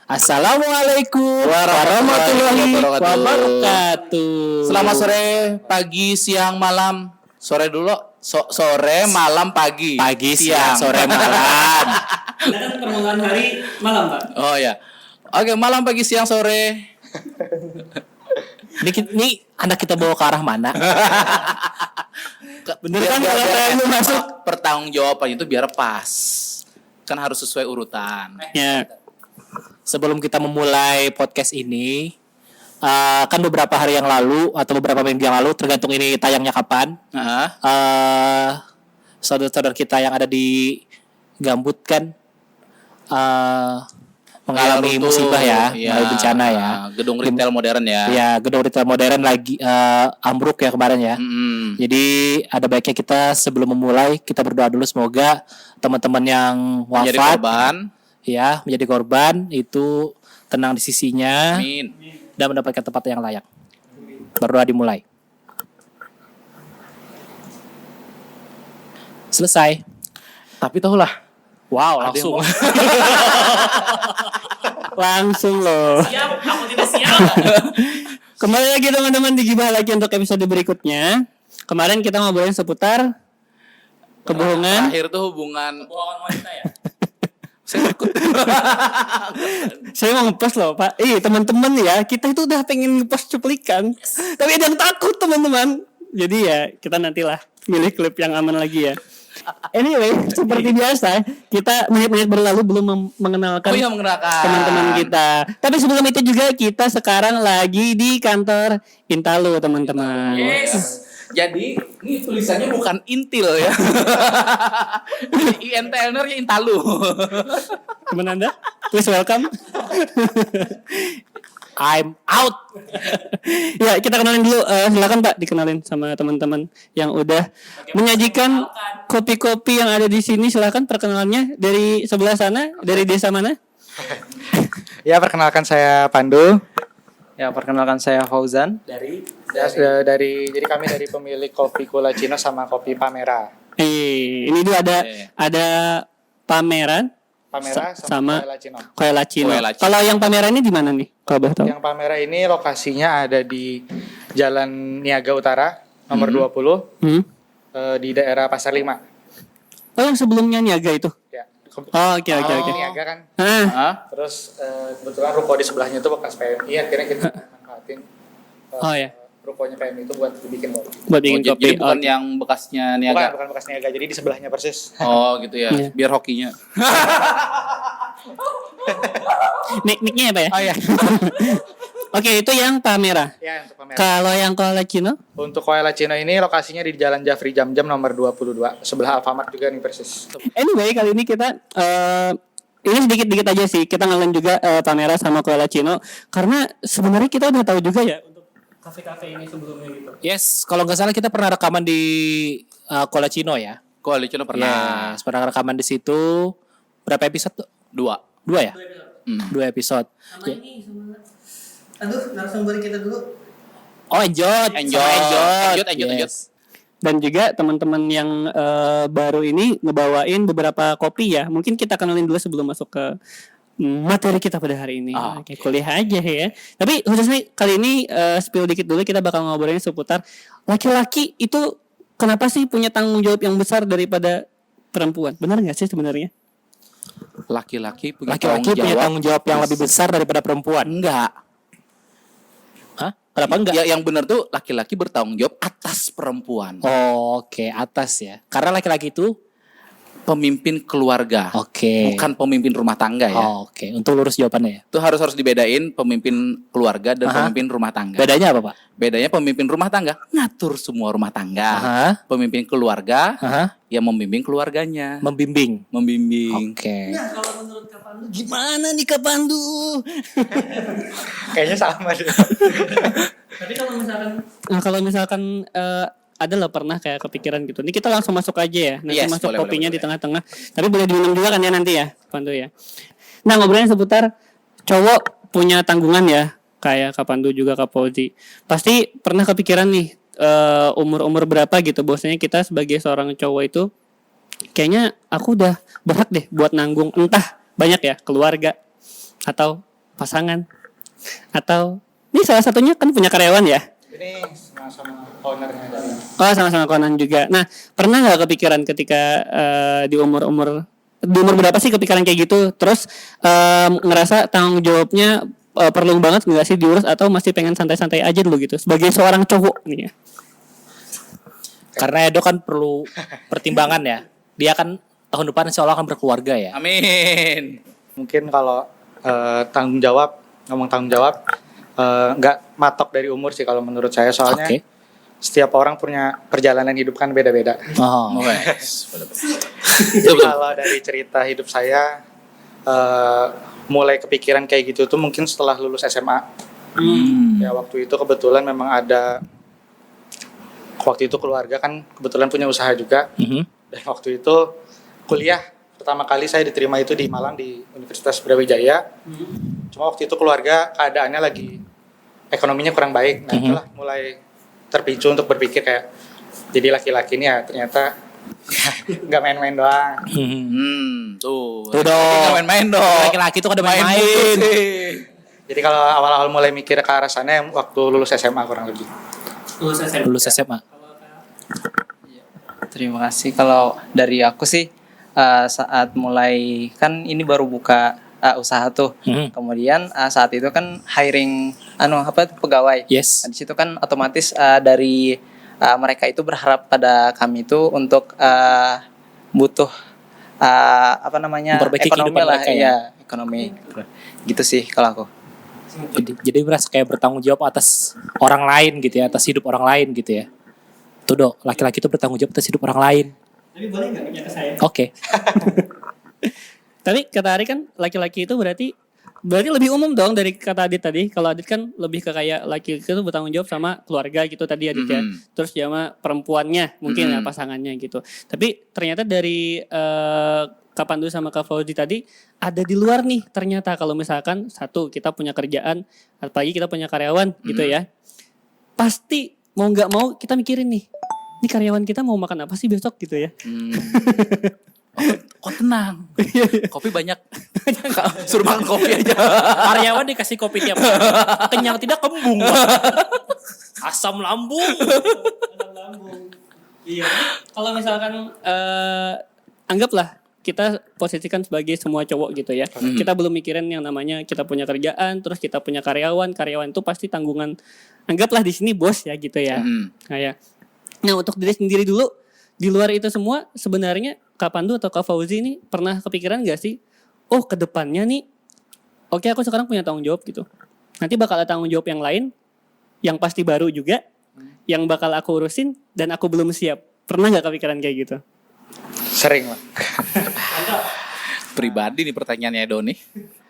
Assalamualaikum warahmatullahi wabarakatuh. Selamat sore, pagi, siang, malam. Sore dulu, sore, malam, pagi. Pagi, siang, sore, malam. Kan permulaan hari malam, Pak. Oh ya. Oke, malam, pagi, siang, sore. Ini anak kita bawa ke arah mana? Bener kan kalau saya lu masuk pertanggung jawabannya itu biar pas. Kan harus sesuai urutan. ya. Sebelum kita memulai podcast ini, kan beberapa hari yang lalu atau beberapa minggu yang lalu, tergantung ini tayangnya kapan, saudara-saudara kita yang ada di Gambut kan mengalami musibah mengalami bencana ya. Gedung retail modern ya. Ya, gedung retail modern lagi ambruk ya kemarin ya. Jadi ada baiknya kita sebelum memulai kita berdoa dulu semoga teman-teman yang wafat menjadi korban itu tenang di sisinya. Amin. Dan mendapatkan tempat yang layak. Berdoa dimulai. Selesai. Tapi tahulah. Wow, langsung. Langsung loh. Siap, aku tidak siap. Kembali lagi teman-teman di Gibah lagi untuk episode berikutnya. Kemarin kita ngobrolin seputar kebohongan. Terakhir tuh hubungan wanita ya. saya takut. Saya mau ngepost loh Pak. Teman-teman ya, kita itu udah pengen ngepost cuplikan, tapi ada yang takut teman-teman. Jadi ya kita nantilah milih klip yang aman lagi ya. Anyway, seperti biasa kita menit-menit berlalu belum mengenalkan teman-teman kita. Tapi sebelum itu juga kita sekarang lagi di kantor Intalu teman-teman. Yes. Jadi ini tulisannya bukan Intil ya. INTL-nya Intalu. Teman Anda, please welcome. I'm out. Ya, kita kenalin dulu. Silakan Pak, dikenalin sama teman-teman yang udah menyajikan kopi-kopi yang ada di sini. Silakan perkenalannya dari sebelah sana, dari desa mana? Ya, perkenalkan saya Pandu. Ya, perkenalkan saya Fauzan. Jadi kami dari pemilik kopi Kulacino sama kopi Pamera. Ini dia ada pameran. Pamera sama Kulacino. Kalau yang pameran ini di mana nih? Kalau boleh tahu. Yang Pamera ini lokasinya ada di Jalan Niaga Utara nomor 20 di daerah Pasar 5. Oh, yang sebelumnya Niaga itu? Ya. Oke. Niaga kan. Terus kebetulan ruko di sebelahnya itu bekas PMI, akhirnya kita manfaatin. Rukonya PMI itu buat dibikin kopi. Buat bikin kopi. Jadi bukan yang bekasnya Niaga. Bukan bekas Niaga, jadi di sebelahnya persis. Oh gitu ya. Biar hokinya. Mic-nya apa ya? Oh iya. Oke, itu yang Pamera. Ya, untuk Pamera. Kalau yang Kulacino? Untuk Kulacino ini lokasinya di Jalan Jafri Jamjam nomor 22, sebelah Alfamart juga nih persis. Anyway, kali ini kita ini sedikit-sedikit aja sih. Kita ngalamin juga Pamera sama Kulacino karena sebenarnya kita udah tahu juga ya untuk kafe-kafe ini sebelumnya gitu. Yes, kalau nggak salah kita pernah rekaman di Kulacino ya. Kulacino pernah. Yes, pernah rekaman di situ. Berapa episode tuh? 2 ya? 2 episode. Sama ini sama narasumber kita dulu. Oh, Enjot. Yes. Dan juga teman-teman yang baru ini ngebawain beberapa kopi ya. Mungkin kita kenalin dulu sebelum masuk ke materi kita pada hari ini. Kayak kuliah aja ya. Tapi khususnya kali ini spill dikit dulu, kita bakal ngobrolin seputar laki-laki itu kenapa sih punya tanggung jawab yang besar daripada perempuan? Benar nggak sih sebenarnya? Laki-laki punya tanggung jawab yang lebih besar daripada perempuan? Enggak. Hah? Kenapa enggak? Ya, yang benar tuh laki-laki bertanggung jawab atas perempuan. Oke, atas ya. Karena laki-laki itu pemimpin keluarga. Bukan pemimpin rumah tangga ya. Oke. Untuk lurus jawabannya ya. Itu harus dibedain pemimpin keluarga dan pemimpin rumah tangga. Bedanya apa, Pak? Bedanya pemimpin rumah tangga ngatur semua rumah tangga. Pemimpin keluarga yang membimbing keluarganya. Membimbing. Oke. Nah, kalau menurut Kak Pandu Gimana nih Kak Pandu? Kayaknya sama deh. Tapi kalau misalkan ada pernah kayak kepikiran gitu. Ini kita langsung masuk aja ya. Nanti masuk kopinya di tengah-tengah. Tapi boleh diminum juga kan ya nanti ya, Pandu ya. Nah, ngobrolin seputar cowok punya tanggungan ya. Kayak Kak Pandu juga Kak Fauzi. Pasti pernah kepikiran nih umur-umur berapa gitu. Bahwasanya kita sebagai seorang cowok itu kayaknya aku udah berhak deh buat nanggung entah banyak ya keluarga atau pasangan, atau ini salah satunya kan punya karyawan ya? Ini sama-sama ownernya dari. Oh, sama-sama konon juga. Nah, pernah nggak kepikiran ketika di umur berapa sih kepikiran kayak gitu? Terus ngerasa tanggung jawabnya perlu banget nggak sih diurus, atau masih pengen santai-santai aja dulu gitu? Sebagai seorang cowok nih ya. Karena Edo kan perlu pertimbangan ya. Dia kan tahun depan insya Allah akan berkeluarga ya. Amin. Mungkin kalau ngomong tanggung jawab nggak matok dari umur sih kalau menurut saya, soalnya Oke. setiap orang punya perjalanan hidup kan beda-beda. Oh. Wes. Kalau dari cerita hidup saya mulai kepikiran kayak gitu tuh mungkin setelah lulus SMA. Ya waktu itu kebetulan memang ada, waktu itu keluarga kan kebetulan punya usaha juga. Dan waktu itu kuliah pertama kali saya diterima itu di Malang di Universitas Brawijaya. Cuma waktu itu keluarga keadaannya lagi ekonominya kurang baik. Nah itulah mulai terpicu untuk berpikir kayak jadi laki-laki ini ya ternyata nggak main-main doang. Tuh. Tuh dong. Nggak main-main dong. Laki-laki tuh kada main-main. Jadi kalau awal-awal mulai mikir ke arah sana yang waktu lulus SMA kurang lebih. Lulus SMA. Terima kasih. Kalau dari aku sih saat mulai kan ini baru buka usaha tuh. Kemudian saat itu kan hiring pegawai. Yes. Nah, di situ kan otomatis dari mereka itu berharap pada kami itu untuk butuh Memperbaiki ekonomi kehidupan lah mereka ya. ya, ekonomi. Gitu sih kalau aku. Jadi merasa kayak bertanggung jawab atas orang lain gitu ya, atas hidup orang lain gitu ya. Tuh dok, laki-laki itu bertanggung jawab atas hidup orang lain. Tapi boleh nggak punya ke saya? Oke. Tapi kata Ari kan laki-laki itu berarti lebih umum dong dari kata Adit tadi. Kalau Adit kan lebih ke kayak laki itu bertanggung jawab sama keluarga gitu tadi Adit ya. Terus sama perempuannya mungkin ya pasangannya gitu. Tapi ternyata dari Kak Pandu sama Kak Fauzi tadi ada di luar nih ternyata, kalau misalkan satu kita punya kerjaan, apalagi kita punya karyawan gitu ya. Pasti mau nggak mau kita mikirin nih, ini karyawan kita mau makan apa sih besok gitu ya. Kok tenang. Kopi banyak. Suruh makan kopi aja. Karyawan dikasih kopi tiap hari. Kenyang tidak kembung. Asam lambung. Iya. Kalau misalkan anggaplah kita posisikan sebagai semua cowok gitu ya. Kita belum mikirin yang namanya kita punya kerjaan, terus kita punya karyawan. Karyawan itu pasti tanggungan. Anggaplah di sini bos ya gitu ya. Nah untuk diri sendiri dulu, di luar itu semua sebenarnya Kak Pandu atau Kak Fauzi ini pernah kepikiran gak sih? Oh ke depannya nih, oke aku sekarang punya tanggung jawab gitu. Nanti bakal ada tanggung jawab yang lain, yang pasti baru juga, yang bakal aku urusin dan aku belum siap. Pernah gak kepikiran kayak gitu? Sering lah. Pribadi nih pertanyaannya Edo nih.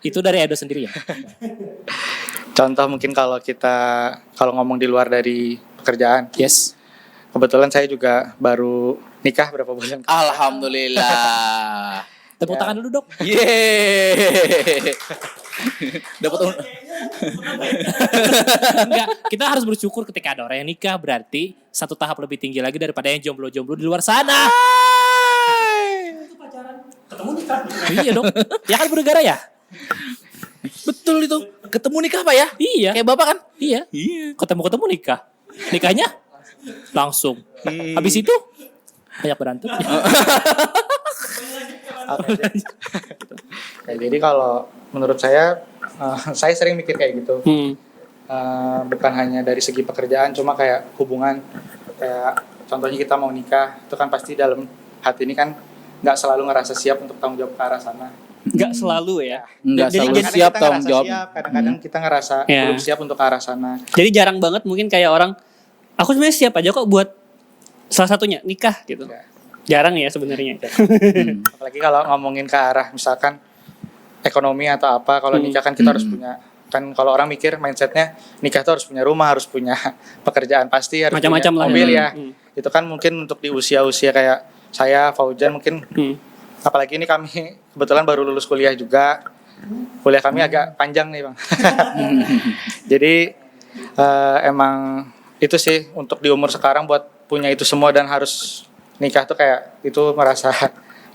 Itu dari Edo sendiri ya? Contoh mungkin kalau ngomong di luar dari pekerjaan. Yes. Kebetulan saya juga baru nikah berapa bulan. Alhamdulillah. Tepuk tangan dulu dok. Yeay. Dapat Enggak, kita harus bersyukur ketika ada orang yang nikah, berarti satu tahap lebih tinggi lagi daripada yang jomblo-jomblo di luar sana. Ketemu nikah. Iya dong. Ya kan bernegara ya? betul itu. Ketemu nikah Pak ya? Iya. Kayak Bapak kan? Iya. Ketemu nikah. Nikahnya langsung. Habis itu banyak berantem. Ya, jadi kalau menurut saya sering mikir kayak gitu. Bukan hanya dari segi pekerjaan, cuma kayak hubungan. Kayak contohnya kita mau nikah, itu kan pasti dalam hati ini kan nggak selalu ngerasa siap untuk tanggung jawab ke arah sana. Nggak selalu ya. Nggak Jadi- selalu jadi siap kita tanggung ngerasa jawab. siap, kadang-kadang kita ngerasa Ya. belum siap untuk ke arah sana. Jadi jarang banget mungkin kayak orang, aku sebenarnya siap aja kok buat salah satunya nikah gitu. Ya. Jarang ya sebenarnya. Apalagi kalau ngomongin ke arah misalkan ekonomi atau apa, kalau nikah kan kita harus punya, kan kalau orang mikir mindsetnya nikah tuh harus punya rumah, harus punya pekerjaan pasti, harus Macam-macam punya lah mobil ya. ya. Itu kan mungkin untuk di usia-usia kayak saya, Fauzan mungkin, apalagi ini kami kebetulan baru lulus kuliah juga, kuliah kami agak panjang nih Bang. Jadi emang itu sih untuk di umur sekarang buat punya itu semua dan harus nikah tuh kayak itu merasa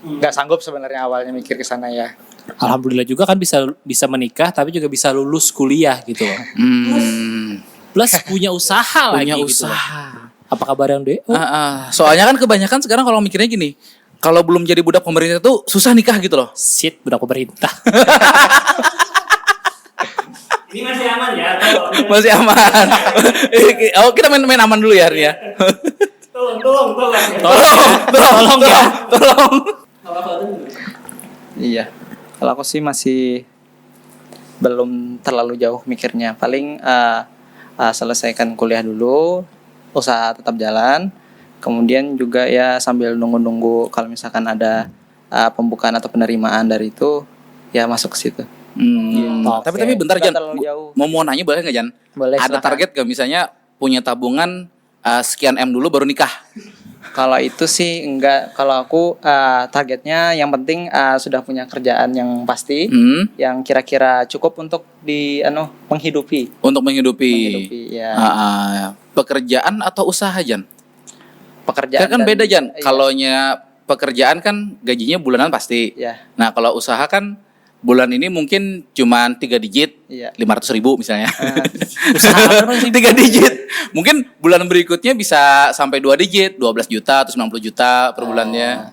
nggak sanggup sebenarnya awalnya mikir ke sana ya. Alhamdulillah juga kan bisa menikah tapi juga bisa lulus kuliah gitu loh. Plus punya usaha lagi Punya gitu loh. usaha. Apa kabar yang De? Soalnya kan kebanyakan sekarang kalau mikirnya gini, kalau belum jadi budak pemerintah tuh susah nikah gitu loh. Shit, budak pemerintah. Ini masih aman ya, tolong. Masih aman. Oh, kita main aman dulu ya hari ya. Tolong. Tolong ya. Tolong. Iya. Kalau aku sih masih belum terlalu jauh mikirnya. Paling selesaikan kuliah dulu, usaha tetap jalan. Kemudian juga ya sambil nunggu-nunggu kalau misalkan ada pembukaan atau penerimaan dari itu, ya masuk ke situ. Tapi bentar Nggak Jan. terlalu jauh. Mau nanya boleh nggak Jan? Boleh, Ada silakan. target gak misalnya punya tabungan sekian M dulu baru nikah? Kalau itu sih enggak. Kalau aku targetnya yang penting sudah punya kerjaan yang pasti, yang kira-kira cukup untuk menghidupi. Untuk menghidupi. Ya. Pekerjaan atau usaha Jan? Pekerjaan Kan dan- beda Jan. iya. Kalaunya pekerjaan kan gajinya bulanan pasti. Iya. Nah kalau usaha kan bulan ini mungkin cuma 3 digit, Iya. 500.000 misalnya. Usaha apa sih? 3 digit. Mungkin bulan berikutnya bisa sampai 2 digit, 12 juta atau 90 juta per bulannya.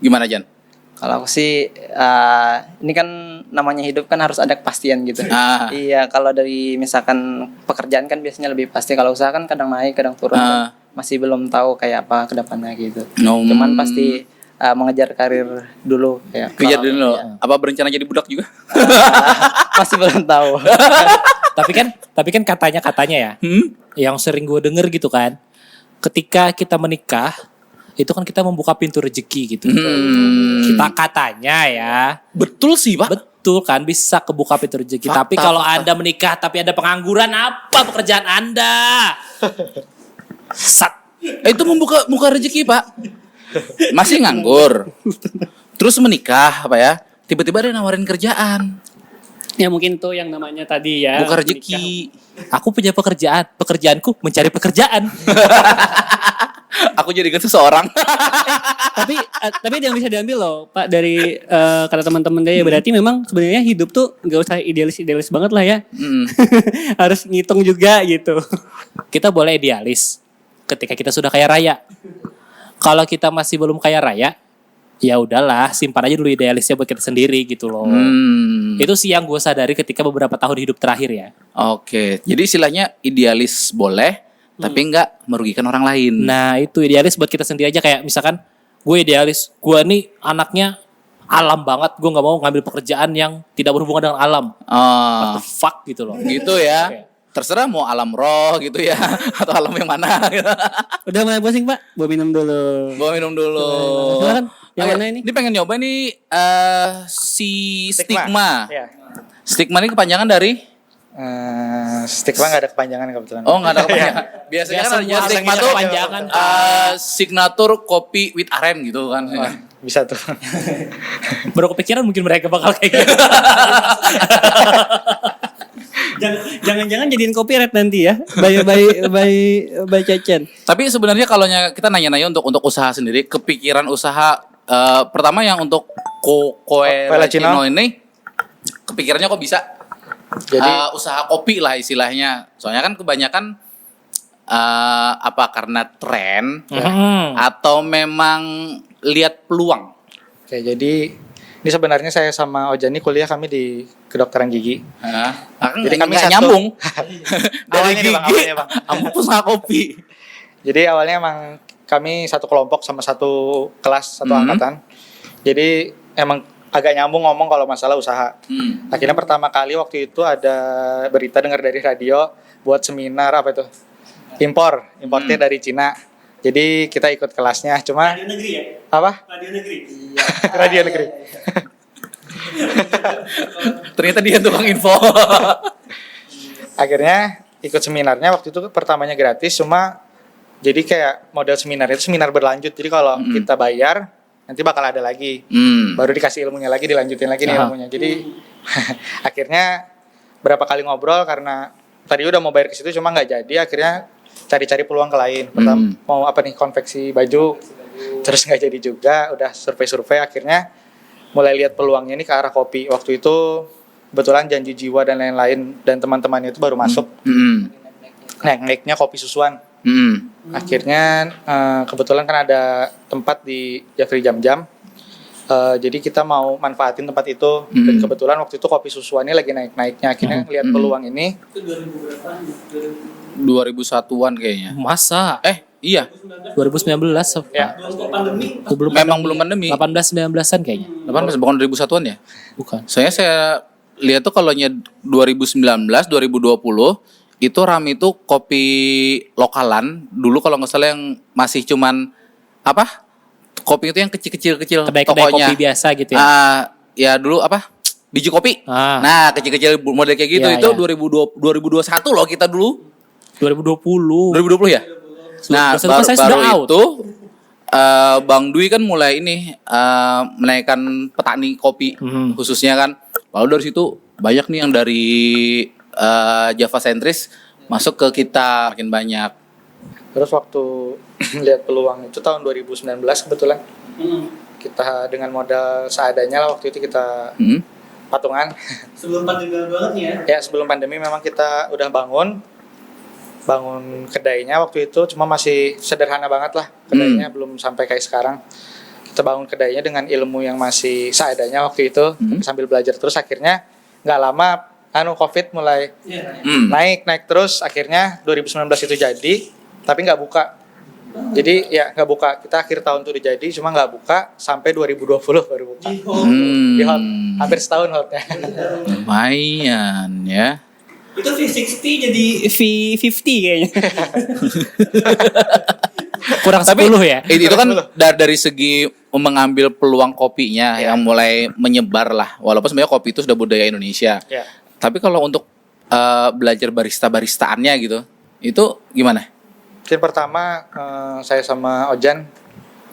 Gimana Jan? Kalau aku sih ini kan namanya hidup kan harus ada kepastian gitu. Iya, kalau dari misalkan pekerjaan kan biasanya lebih pasti. Kalau usaha kan kadang naik, kadang turun. Masih belum tahu kayak apa ke depannya gitu. Cuman pasti mengejar karir dulu kayak. Kejar kalau- dulu. iya. Apa berencana jadi budak juga? Masih belum tahu. tapi kan katanya ya. Yang sering gue denger gitu kan. Ketika kita menikah, itu kan kita membuka pintu rezeki gitu. Kita katanya ya. Betul sih, Pak. Betul kan bisa kebuka pintu rezeki. Fakta, Tapi kalau fakta. Anda menikah tapi ada pengangguran, apa pekerjaan Anda? Itu membuka rezeki, Pak. Masih nganggur. Terus menikah, apa ya? Tiba-tiba ada yang nawarin kerjaan. Ya mungkin tuh yang namanya tadi ya. Buka rezeki. Aku punya pekerjaan. Pekerjaanku mencari pekerjaan. Aku jadikan seseorang. tapi ada yang bisa diambil loh Pak dari kata teman-teman dia berarti memang sebenarnya hidup tuh nggak usah idealis banget lah ya. Harus ngitung juga gitu. Kita boleh idealis ketika kita sudah kaya raya. Kalau kita masih belum kaya raya, ya udahlah simpan aja dulu idealisnya buat kita sendiri gitu loh. Itu sih yang gue sadari ketika beberapa tahun hidup terakhir ya. Oke, jadi istilahnya idealis boleh, tapi nggak merugikan orang lain. Nah itu idealis buat kita sendiri aja, kayak misalkan gue idealis, gue nih anaknya alam banget, gue nggak mau ngambil pekerjaan yang tidak berhubungan dengan alam. What the fuck gitu loh. Gitu ya. Terserah mau alam roh gitu ya, atau alam yang mana. Gitu. Udah mulai pusing Pak, bawa minum dulu. Bawa minum dulu. Silakan. Yang Oke, mana ini? Ini pengen nyoba nih si stigma. Iya. Stigma ini kepanjangan dari? Stigma nggak ada kepanjangan kebetulan. Oh nggak ada kepanjangan. Biasanya kan adanya stigma tuh kepanjangan. signatur kopi with aren gitu kan. Bisa tuh. Baru kepikiran mungkin mereka bakal kayak gitu. Jangan-jangan jadiin copyright nanti ya. By Cecen. Tapi sebenarnya kalau kita nanya-nanya untuk usaha sendiri, kepikiran usaha pertama yang untuk Koelacino ini, kepikirannya kok bisa? Jadi Usaha kopi lah istilahnya. Soalnya kan kebanyakan apa karena tren atau memang lihat peluang? oke, jadi ini sebenarnya saya sama Ojani kuliah kami di kedokteran gigi. Jadi kami satu- nyambung dari Awalnya nih, Bang, gigi, awalnya, Bang. kamu usaha kopi. Jadi awalnya emang kami satu kelompok sama satu kelas, satu angkatan. Jadi emang agak nyambung ngomong kalau masalah usaha. Akhirnya pertama kali waktu itu ada berita dengar dari radio buat seminar apa itu? Importnya dari Cina. Jadi kita ikut kelasnya, cuma Radio negeri ya? apa? Radio negeri. Radio negeri. Ternyata dia tukang info. Akhirnya ikut seminarnya waktu itu pertamanya gratis, cuma jadi kayak model seminar itu seminar berlanjut. Jadi kalau kita bayar nanti bakal ada lagi. Baru dikasih ilmunya lagi, dilanjutin lagi nih ilmunya. Jadi akhirnya berapa kali ngobrol karena tadi udah mau bayar ke situ cuma nggak jadi, akhirnya cari-cari peluang ke lain. Pertama mau apa nih, konveksi baju, terus nggak jadi juga, udah survei-survei, akhirnya mulai lihat peluangnya ini ke arah kopi. Waktu itu kebetulan Janji Jiwa dan lain-lain dan teman-temannya itu baru masuk. Naik-naiknya kopi susuan. Akhirnya kebetulan kan ada tempat di Jafri Jam-Jam. Jadi kita mau manfaatin tempat itu. Dan kebetulan waktu itu kopi susuan ini lagi naik-naiknya. Akhirnya lihat peluang ini. Itu 2000 berapaan? 2001-an kayaknya. Masa? Iya. 2019 Ya. Belum pandemi. Memang belum pandemi. 18-19an kayaknya. 18 bukan 2001-an ya? Bukan. Saya lihat tuh kalau 2019, 2020 itu rame itu kopi lokalan. Dulu kalau nggak salah yang masih cuman apa? Kopi itu yang kecil-kecil Kedai-kedai tokonya. kopi biasa gitu ya. Ya dulu apa? Biji kopi. Ah. Nah, kecil-kecil model kayak gitu Ya, itu ya. 2021 loh kita dulu. 2020. 2020 ya? Nah, Maksudnya saya baru sudah out. itu Bang Dwi kan mulai ini menaikkan petani kopi khususnya kan. Lalu dari situ banyak nih yang dari Java sentris masuk ke kita makin banyak. Terus waktu lihat peluang itu tahun 2019 kebetulan. Kita dengan modal seadanya lah waktu itu kita patungan. Sebelum pandemi banget nih ya. Ya sebelum pandemi memang kita udah bangun kedainya waktu itu, cuma masih sederhana banget lah kedainya, belum sampai kayak sekarang. Kita bangun kedainya dengan ilmu yang masih seadanya waktu itu, sambil belajar terus. Akhirnya nggak lama COVID mulai naik terus. Akhirnya 2019 itu jadi, tapi nggak buka. Jadi ya nggak buka, kita akhir tahun tuh udah jadi, cuma nggak buka sampai 2020 baru buka. Di hot, hampir setahun hotnya. Lumayan ya. Itu V60 jadi V50 kayaknya. Kurang 10 ya. Itu kan dari segi mengambil peluang kopinya yang mulai menyebar lah. Walaupun sebenarnya kopi itu sudah budaya Indonesia. Ya. Tapi kalau untuk belajar baristaannya gitu, itu gimana? Mungkin pertama saya sama Ojan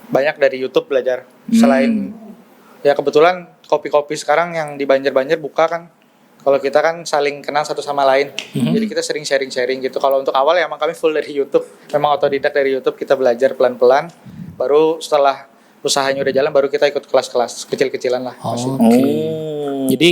banyak dari YouTube belajar. Selain ya kebetulan kopi-kopi sekarang yang di Banjar-Banjar buka kan. Kalau kita kan saling kenal satu sama lain. Jadi kita sering sharing-sharing gitu. Kalau untuk awal ya emang kami full dari YouTube. Memang otodidak dari YouTube, kita belajar pelan-pelan. Baru setelah usahanya udah jalan baru kita ikut kelas-kelas kecil-kecilan lah. Jadi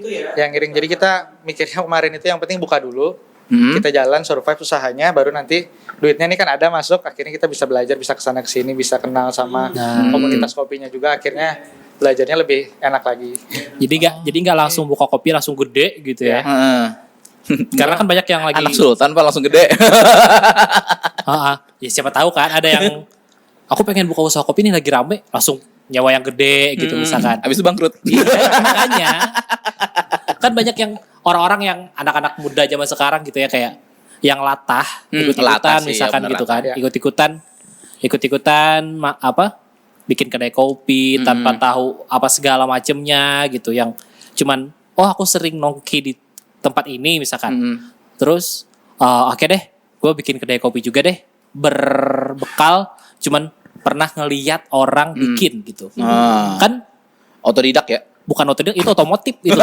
Itu ya. Yang ngiring, jadi kita mikirnya kemarin itu yang penting buka dulu. Kita jalan survive usahanya, baru nanti duitnya nih kan ada masuk, akhirnya kita bisa belajar, bisa kesana kesini, bisa kenal sama komunitas kopinya juga, akhirnya belajarnya lebih enak lagi. jadi nggak langsung buka kopi langsung gede gitu ya. Karena kan banyak yang lagi Anak sultan Pak langsung gede. Ya siapa tahu kan ada yang aku pengen buka usaha kopi nih lagi rame langsung nyawa yang gede gitu misalkan. Habis itu bangkrut. Iya, makanya kan banyak yang orang-orang yang anak-anak muda zaman sekarang gitu ya kayak yang latah latah ikut-ikutan sih, misalkan ya, gitu beneran. kan ikut-ikutan bikin kedai kopi tanpa tahu apa segala macemnya gitu yang cuman aku sering nongki di tempat ini misalkan terus oke deh gue bikin kedai kopi juga deh berbekal cuman pernah ngeliat orang bikin gitu kan Otodidak ya. bukan otodidak itu otomotif itu.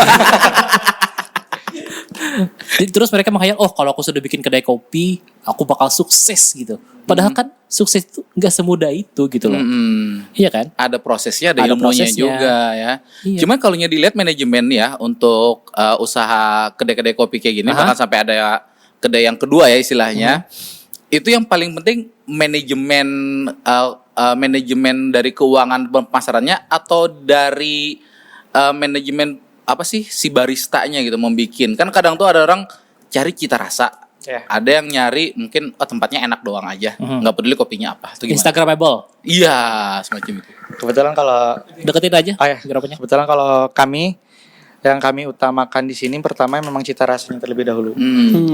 Terus mereka menghayal kalau aku sudah bikin kedai kopi aku bakal sukses gitu padahal kan sukses itu nggak semudah itu gitu loh. Iya kan Ada prosesnya, ada Ada ilmunya prosesnya. juga ya. Iya. Cuman kalau dilihat manajemen ya untuk usaha kedai-kedai kopi kayak gini, bahkan sampai ada kedai yang kedua ya istilahnya, itu yang paling penting manajemen dari keuangan pemasarannya atau dari manajemen apa sih si baristanya gitu membikin. Kan kadang tuh ada orang cari cita rasa. Ya. Ada yang nyari mungkin tempatnya enak doang aja, nggak peduli kopinya apa. Itu gimana? Instagramable Iya, semacam itu. Kebetulan kalau deketin aja ya. mikrofonnya. Kebetulan kalau yang kami utamakan di sini pertama memang cita rasanya terlebih dahulu.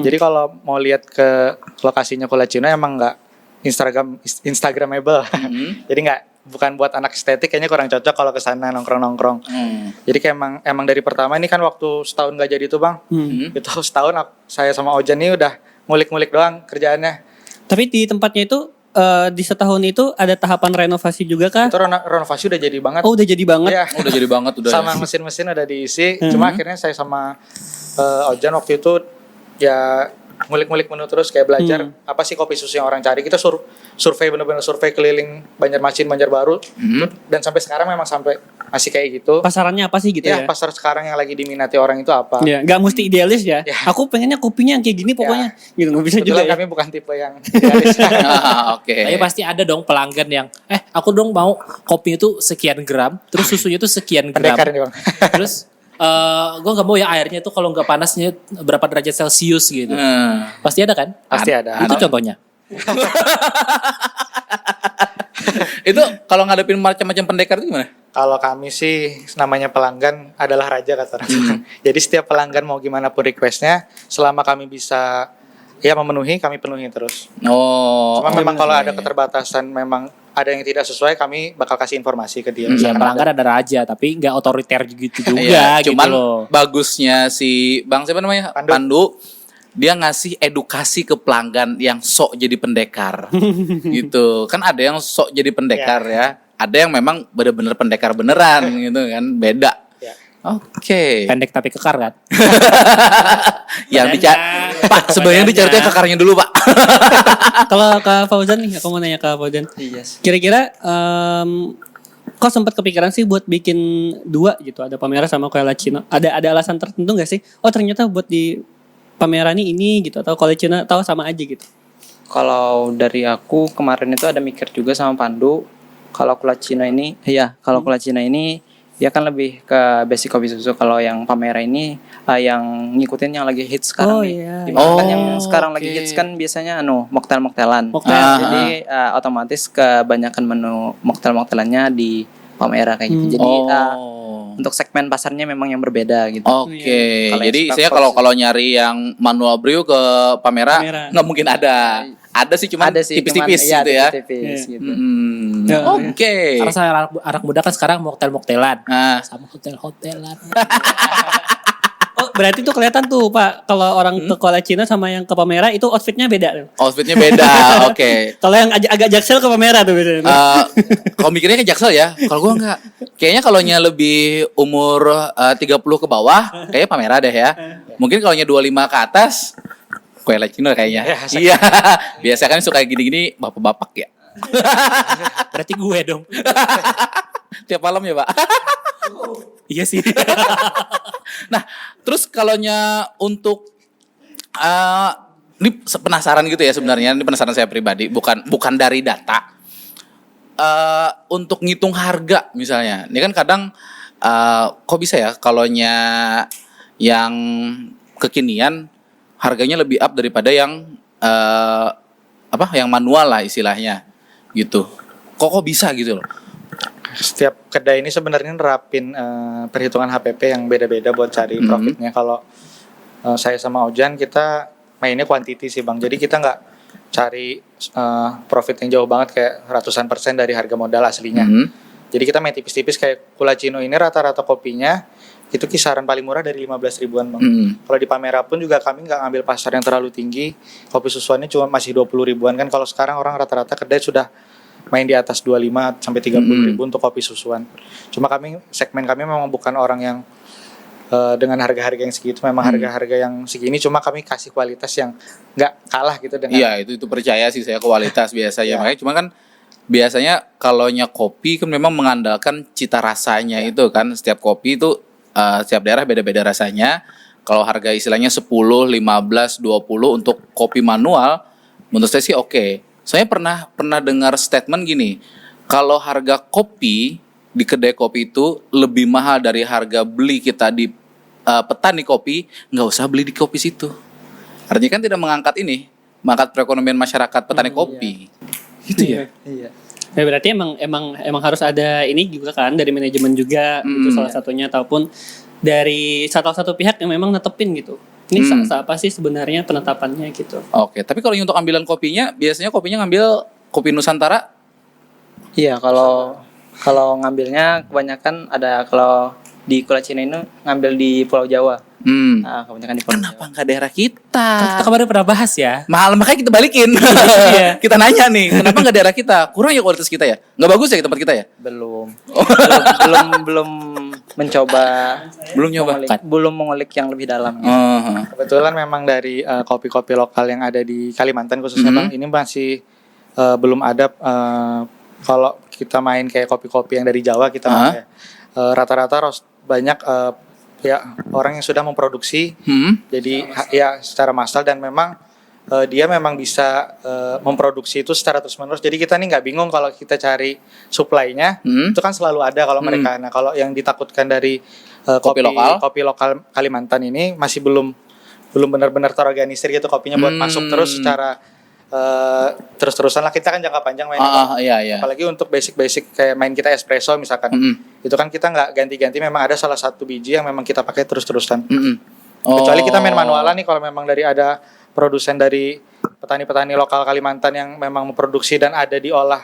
Jadi kalau mau lihat ke lokasinya Colacino emang nggak Instagramable. Jadi bukan buat anak estetik, kayaknya kurang cocok kalau ke sana nongkrong-nongkrong. Jadi kayak emang dari pertama ini kan waktu setahun nggak jadi itu Bang. Itu setahun saya sama Ojan ini udah ngulik-ngulik doang kerjaannya. Tapi di tempatnya itu di setahun itu ada tahapan renovasi juga kah? Itu renovasi udah jadi banget. Oh, udah jadi banget. Iya. Udah jadi banget udah. Sama mesin-mesin udah diisi. Cuma akhirnya saya sama Ojan waktu itu ya ngulik-ngulik menu terus kayak belajar apa sih kopi susu yang orang cari. Kita survei bener-bener survei keliling Banjarmasin, Banjarbaru dan sampai sekarang memang sampai masih kayak gitu. Pasarannya apa sih gitu Ya, ya? pasar sekarang yang lagi diminati orang itu apa? Ya, nggak mesti idealis ya. Ya. Aku pengennya kopinya yang kayak gini pokoknya. Gitu nggak bisa juga Kebetulan ya. kami bukan tipe yang idealis. Oke. Tapi pasti ada dong pelanggan yang aku dong mau kopinya tuh sekian gram, terus susunya tuh sekian gram. Pendekar nih, Bang. Terus gue nggak mau ya airnya tuh kalau nggak panasnya berapa derajat Celcius gitu. Pasti ada kan? Pasti ada. Itu contohnya. Itu kalau ngadepin macam-macam pendekar itu gimana? Kalau kami sih namanya pelanggan adalah raja kata orang. Jadi setiap pelanggan mau gimana pun requestnya, selama kami bisa ya memenuhi, kami penuhi terus. Oh. Cuma memang kalau ada keterbatasan, memang ada yang tidak sesuai, kami bakal kasih informasi ke dia. Ya Misalkan pelanggan ada raja tapi nggak otoriter gitu juga Iya, gitu cuman loh. bagusnya si Bang siapa namanya? Pandu. Dia ngasih edukasi ke pelanggan yang sok jadi pendekar. Gitu. Kan ada yang sok jadi pendekar ya. Ada yang memang bener-bener pendekar beneran gitu kan. Beda. Ya. Oke. Pendek tapi kekar kan. Yang dicari Pak, sebenarnya dicari kekarnya dulu, Pak. Kalau Kak Fauzan nih, aku mau nanya ke Fauzan. Iya. Kira-kira kok sempat kepikiran sih buat bikin dua gitu, ada Pamera sama Colacino. Ada alasan tertentu nggak sih? Oh ternyata buat di Pamera ini gitu atau Colacino tahu sama aja gitu. Kalau dari aku kemarin itu ada mikir juga sama Pandu. Kalau Colacino ini, kalau Colacino ini ya kan lebih ke basic kopi susu. Kalau yang Pamera ini yang ngikutin yang lagi hits sekarang Oh, nih. iya. Dimana kan yang Oh, sekarang lagi oke. hits kan biasanya mocktail-mocktelan. Mocktail. Jadi otomatis kebanyakan menu mocktail-mocktelannya di Pamera kayak gitu. Jadi untuk segmen pasarnya memang yang berbeda gitu. Oke, Kalau yang jadi suka saya kopi- kalau nyari yang manual brew ke Pamera Pamera. nggak mungkin ada. Ada sih cuman Ada sih tipis-tipis cuman, gitu ya. tipis-tipis gitu. Ya, Oke. Karena saya anak muda kan sekarang mocktail-mocktailan. Nah, Sama hotel-hotelan. Oh berarti tuh kelihatan tuh Pak kalau orang ke Colacino sama yang ke Pamera itu outfitnya beda. outfitnya beda. Oke. Kalau yang agak jaksel ke Pamera tuh biasanya. Kalau mikirnya ke Jaksel ya. Kalau gua enggak. Kayaknya kalau lebih umur 30 ke bawah, kayaknya Pamera deh ya. Mungkin kalau 25 ke atas, Colacino kayaknya. Iya. Biasa kan suka gini-gini bapak-bapak ya. Berarti gue dong. Tiap malam ya, Pak. Iya sih. Nah, terus untuk ini penasaran gitu ya sebenarnya. Ini penasaran saya pribadi, bukan dari data. Untuk ngitung harga misalnya, ini kan kadang kok bisa ya yang kekinian harganya lebih up daripada yang yang manual lah istilahnya gitu. Kok bisa gitu loh? Setiap kedai ini sebenarnya nerapin perhitungan HPP yang beda-beda buat cari profitnya. Kalau saya sama Ojan kita mainnya quantity sih Bang. Jadi kita nggak cari profit yang jauh banget kayak ratusan % dari harga modal aslinya. Jadi kita main tipis-tipis kayak Colacino ini rata-rata kopinya itu kisaran paling murah dari 15 ribuan Bang. Kalau di Pamera pun juga kami nggak ngambil pasar yang terlalu tinggi. Kopi susuannya cuma masih 20 ribuan kan. Kalau sekarang orang rata-rata kedai sudah main di atas 25 sampai 30 ribu untuk kopi susuan. Cuma segmen kami memang bukan orang yang dengan harga-harga yang segitu, memang harga-harga yang segini, cuma kami kasih kualitas yang nggak kalah gitu dengan. Iya, itu percaya sih saya kualitas biasanya. Makanya cuma kan biasanya kalaunya kopi kan memang mengandalkan cita rasanya itu kan. Setiap kopi itu setiap daerah beda-beda rasanya. Kalau harga istilahnya 10, 15, 20 untuk kopi manual menurut saya sih oke. Saya pernah dengar statement gini, kalau harga kopi di kedai kopi itu lebih mahal dari harga beli kita di petani kopi, nggak usah beli di kopi situ. Artinya kan tidak mengangkat perekonomian masyarakat petani kopi. Gitu ya. Iya. Ya berarti emang harus ada ini juga kan dari manajemen juga itu salah satunya ataupun dari satu pihak yang memang netepin gitu. Ini apa sih sebenarnya penetapannya gitu. Oke, tapi kalau untuk ambilan kopinya, biasanya kopinya ngambil kopi Nusantara. Iya, kalau ngambilnya kebanyakan ada kalau di Colacino ini ngambil di Pulau Jawa. Nah, kebanyakan di Pulau Kenapa Jawa. nggak daerah kita? Kita kemarin pernah bahas ya. Mahal, makanya kita balikin. Kita nanya nih, kenapa nggak daerah kita? Kurang ya kualitas kita ya? Nggak bagus ya tempat kita ya? Belum mencoba Belum nyoba. belum mengulik yang lebih dalam. Kebetulan memang dari kopi-kopi lokal yang ada di Kalimantan khususnya Bang, ini masih belum ada kalau kita main kayak kopi-kopi yang dari Jawa kita main ya. Rata-rata banyak ya orang yang sudah memproduksi. Jadi ya secara massal dan memang dia memang bisa memproduksi itu secara terus-menerus. Jadi kita nih nggak bingung kalau kita cari supply-nya, itu kan selalu ada kalau mereka. Nah, kalau yang ditakutkan dari kopi lokal Kalimantan ini masih belum benar-benar terorganisir gitu kopinya buat masuk terus secara terus-terusan lah. Kita kan jangka panjang mainnya. Iya. Apalagi untuk basic kayak main kita espresso misalkan. Itu kan kita nggak ganti-ganti, memang ada salah satu biji yang memang kita pakai terus-terusan. Kecuali kita main manualan nih, kalau memang dari ada produsen dari petani-petani lokal Kalimantan yang memang memproduksi dan ada diolah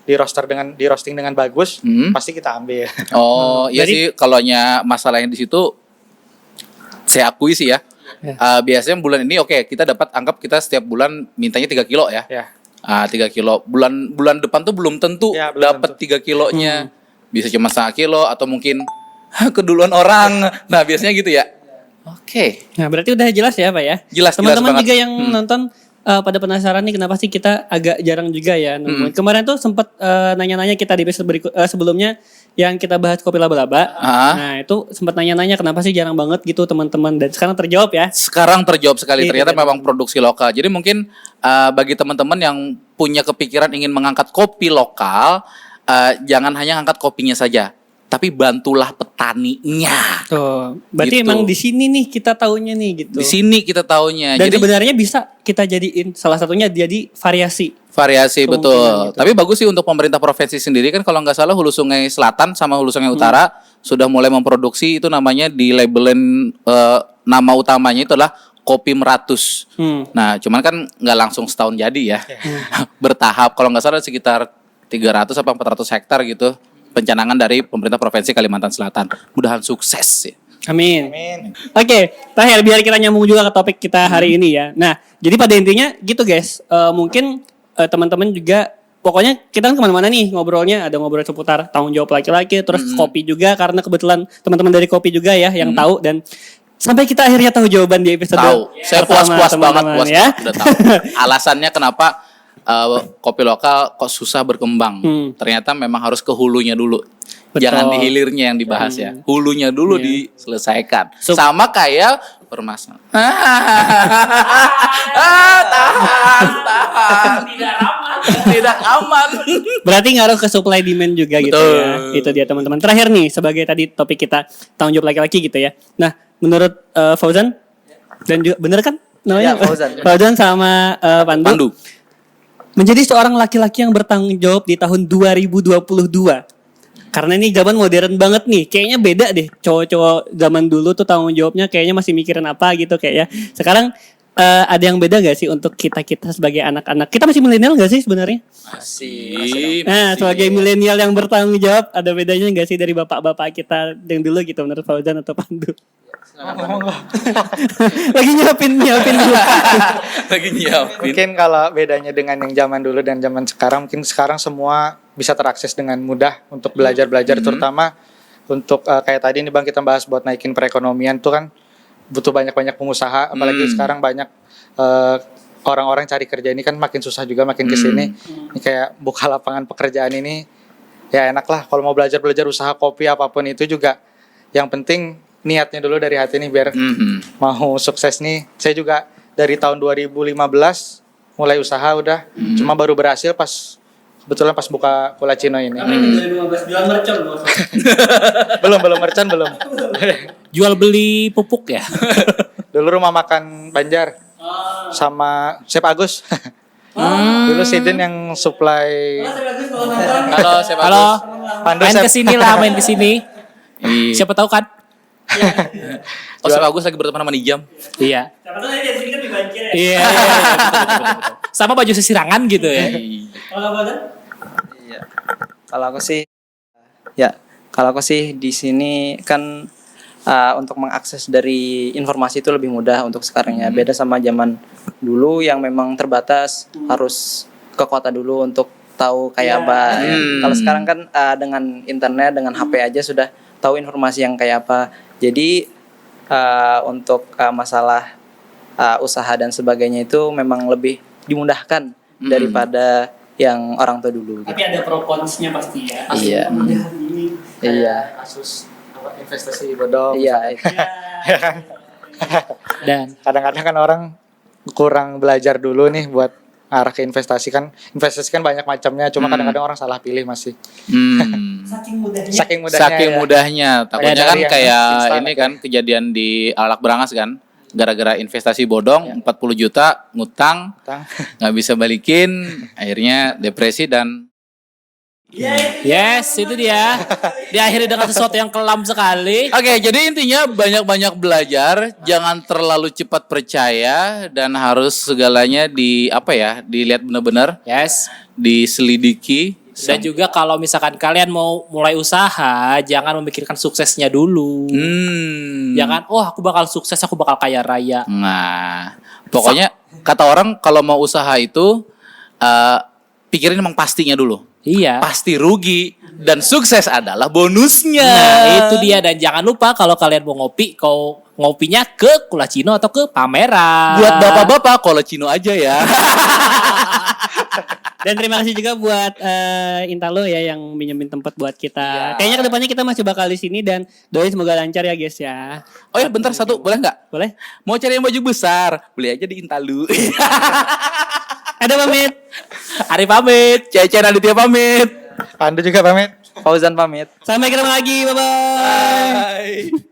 di roasting dengan bagus, pasti kita ambil. Iya sih, kalaunya masalahnya di situ saya akui sih ya. Biasanya bulan ini kita dapat, anggap kita setiap bulan mintanya 3 kilo ya. 3 kilo. Bulan depan tuh belum tentu dapat 3 kilonya. Bisa cuma 1/2 kilo atau mungkin keduluan orang. Nah, biasanya gitu ya. Nah, berarti udah jelas ya Pak ya. Jelas Teman-teman banget. juga yang nonton pada penasaran nih kenapa sih kita agak jarang juga ya nemuin. Kemarin tuh sempat nanya-nanya kita di episode sebelumnya yang kita bahas kopi laba-laba. Nah, itu sempat nanya-nanya kenapa sih jarang banget gitu teman-teman, dan sekarang terjawab ya. Sekarang terjawab sekali, ternyata memang produksi lokal. Jadi mungkin bagi teman-teman yang punya kepikiran ingin mengangkat kopi lokal, jangan hanya angkat kopinya saja, tapi bantulah petaninya. Tuh, berarti Gitu. emang di sini nih kita taunya nih gitu. Di sini kita taunya. Dan Jadi sebenarnya bisa kita jadiin salah satunya jadi variasi. variasi Kemungkinan betul. gitu. Tapi bagus sih untuk pemerintah provinsi sendiri kan, kalau nggak salah Hulu Sungai Selatan sama Hulu Sungai Utara sudah mulai memproduksi, itu namanya di labelin nama utamanya itu adalah kopi meratus. Nah, cuman kan nggak langsung setahun jadi ya. Bertahap. Kalau nggak salah sekitar 300 apa 400 hektar gitu pencanangan dari pemerintah provinsi Kalimantan Selatan. Mudahan sukses ya. Amin. Oke, terakhir biar kita nyambung juga ke topik kita hari ini ya. Nah, jadi pada intinya gitu guys. Mungkin teman-teman juga, pokoknya kita kan kemana-mana nih ngobrolnya, ada ngobrol seputar tanggung jawab laki-laki, terus kopi juga karena kebetulan teman-teman dari kopi juga ya yang tahu, dan sampai kita akhirnya tahu jawaban di episode Tahu. Saya pertama, puas banget teman-teman, puas ya. banget udah tahu. Alasannya kenapa kopi lokal kok susah berkembang. Ternyata memang harus ke hulunya dulu. Betul. Jangan di hilirnya yang dibahas ya. Hulunya dulu diselesaikan. Sama kayak permasalahan. Tahan. Tidak aman. Berarti ngaruh ke supply demand juga gitu Betul. ya. Itu dia teman-teman. Terakhir nih sebagai tadi topik kita tanggung jawab laki-laki gitu ya. Nah, menurut Fauzan dan juga bener kan namanya? Ya, Fauzan. Fauzan sama Pandu. Menjadi seorang laki-laki yang bertanggung jawab di tahun 2022. Karena ini zaman modern banget nih. Kayaknya beda deh. Cowok-cowok zaman dulu tuh tanggung jawabnya kayaknya masih mikirin apa gitu kayaknya. Sekarang ada yang beda gak sih untuk kita-kita sebagai anak-anak? Kita masih milenial gak sih sebenarnya? Masih. Nah, sebagai milenial yang bertanggung jawab, ada bedanya gak sih dari bapak-bapak kita yang dulu gitu menurut Fauzan atau Pandu? Lagi nyiapin dulu. Lagi nyiapin. Mungkin kalau bedanya dengan yang zaman dulu dan zaman sekarang, mungkin sekarang semua bisa terakses dengan mudah untuk belajar-belajar, terutama untuk kayak tadi nih Bang, kita bahas buat naikin perekonomian tuh kan butuh banyak-banyak pengusaha, apalagi sekarang banyak orang-orang cari kerja ini kan makin susah juga makin kesini. Ini kayak buka lapangan pekerjaan ini ya enak lah, kalau mau belajar usaha kopi apapun itu juga, yang penting niatnya dulu dari hati nih biar mau sukses nih. Saya juga dari tahun 2015 mulai usaha udah, cuma baru berhasil kebetulan pas buka Kulacino ini. 2015 jualan mercon belum merchant belum. Jual beli pupuk ya. Dulu rumah makan Banjar sama Chef Agus. Dulu Sidin yang supply. Halo, siapa Halo, Pandu main Chef. kesini lah, main kesini. Siapa tahu kan? Oh, si Bagus lagi berteman sama Nijam. Iya. Siapa tuh dari sini kan di banjir ya. Iya. Betul. Sama baju sesirangan gitu ya. Kalau Fauzan? Iya. Kalau aku sih di sini kan untuk mengakses dari informasi itu lebih mudah untuk sekarang ya. Beda sama zaman dulu yang memang terbatas, harus ke kota dulu untuk tahu kayak apa. Ya. Kalau sekarang kan dengan internet, dengan HP aja sudah tahu informasi yang kayak apa. Jadi untuk masalah usaha dan sebagainya itu memang lebih dimudahkan daripada yang orang tua dulu. Tapi ada pro cons-nya pasti ya. Iya. Kemudahan ini. Iya. Kasus investasi bodong. Iya. Dan Kadang-kadang kan orang kurang belajar dulu nih buat arah ke investasi kan banyak macamnya, cuma kadang-kadang orang salah pilih masih. Saking mudahnya. Saking mudahnya. Saking ya. mudahnya, takutnya Kayak kan dari yang kayak instan ini aja. kan kejadian di Alak Berangas kan, gara-gara investasi bodong 40 juta ngutang Utang. nggak bisa balikin, akhirnya depresi dan yes, itu dia. Diakhiri dengan sesuatu yang kelam sekali. Oke, jadi intinya banyak-banyak belajar, jangan terlalu cepat percaya dan harus segalanya dilihat benar-benar, Yes. diselidiki. Dan juga kalau misalkan kalian mau mulai usaha, jangan memikirkan suksesnya dulu. Jangan, aku bakal sukses, aku bakal kaya raya. Nah, pokoknya kata orang kalau mau usaha itu pikirin emang pastinya dulu. Iya. Pasti rugi dan sukses adalah bonusnya. Nah, itu dia. Dan jangan lupa kalau kalian mau ngopi, kau ngopinya ke Kulacino atau ke Pameran. Buat bapak-bapak Kolacino aja ya. Dan terima kasih juga buat Intalo ya yang minjemin tempat buat kita. Kayaknya kedepannya kita masih bakal di sini dan doain semoga lancar ya guys ya. Oh ya bentar satu, boleh nggak? Boleh? Mau cari yang baju besar, beli aja di Intalu. Ada pamit. Ari pamit. Cece Aditya pamit. Pandu juga pamit. Fauzan pamit. Sampai ketemu lagi. Bye bye. Bye.